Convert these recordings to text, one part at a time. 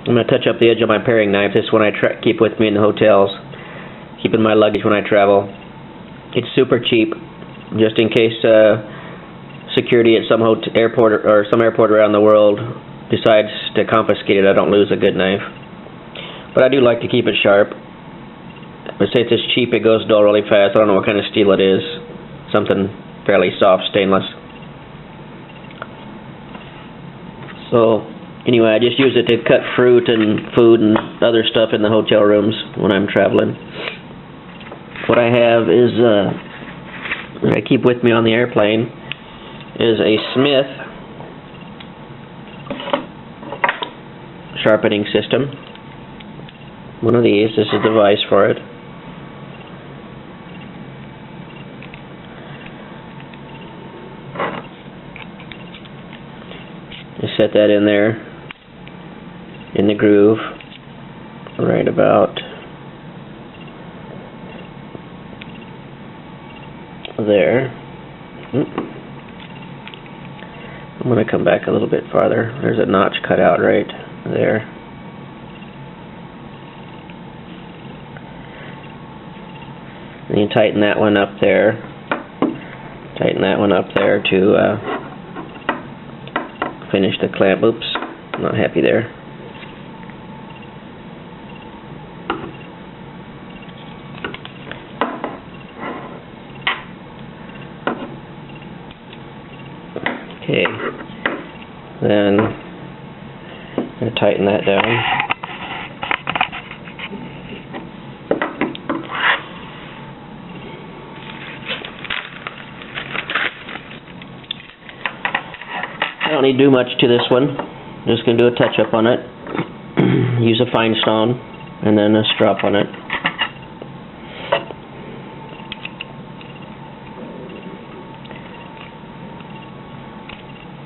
I'm going to touch up the edge of my paring knife. This one I keep with me in the hotels, keep in my luggage when I travel. It's super cheap, just in case security at some airport or some airport around the world decides to confiscate it. I don't lose a good knife. But I do like to keep it sharp. But since it's cheap, it goes dull really fast. I don't know what kind of steel it is. Something fairly soft, stainless. So anyway, I just use it to cut fruit and food and other stuff in the hotel rooms when I'm traveling. What I have is, that I keep with me on the airplane, is a Smith sharpening system. One of these. This is the device for it. Just set that in there, in the groove, right about there. I'm going to come back a little bit farther. There's a notch cut out right there. And you tighten that one up there. Tighten that one up there to finish the clamp. Oops, not happy there. Okay, then I'm going to tighten that down. I don't need to do much to this one. I'm just going to do a touch-up on it. Use a fine stone and then a strop on it.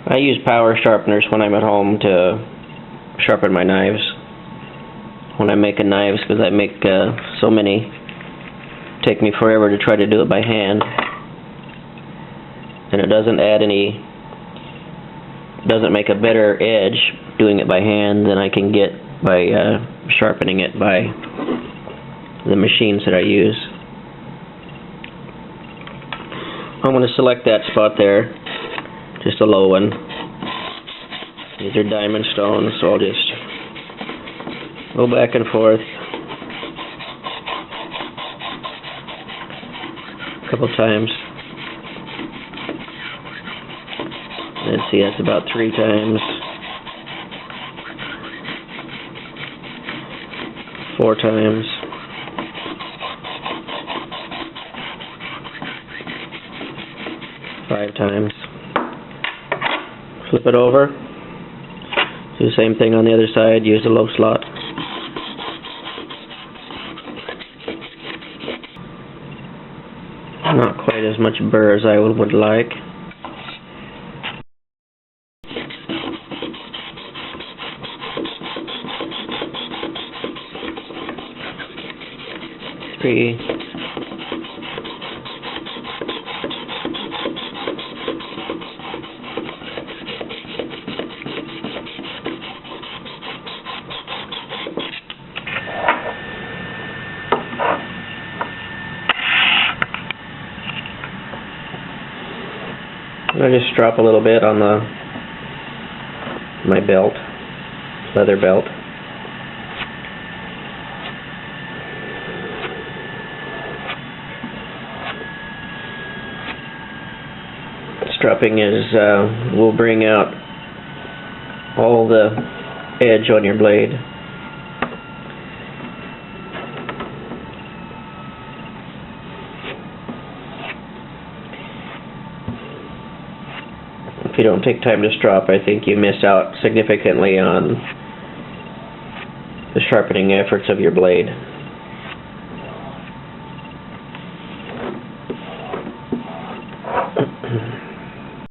I use power sharpeners when I'm at home to sharpen my knives. When I'm making knives, because I make so many, take me forever to try to do it by hand. And it doesn't add any, doesn't make a better edge doing it by hand than I can get by sharpening it by the machines that I use. I'm going to select that spot there, just a low one. These are diamond stones, so I'll just go back and forth a couple times. Let's see, that's about 3 times. 4 times. 5 times. Flip it over. Do the same thing on the other side. Use the low slot. Not quite as much burr as I would like. Three. I just drop a little bit on my belt, leather belt. Stropping will bring out all the edge on your blade. If you don't take time to strop, I think you miss out significantly on the sharpening efforts of your blade.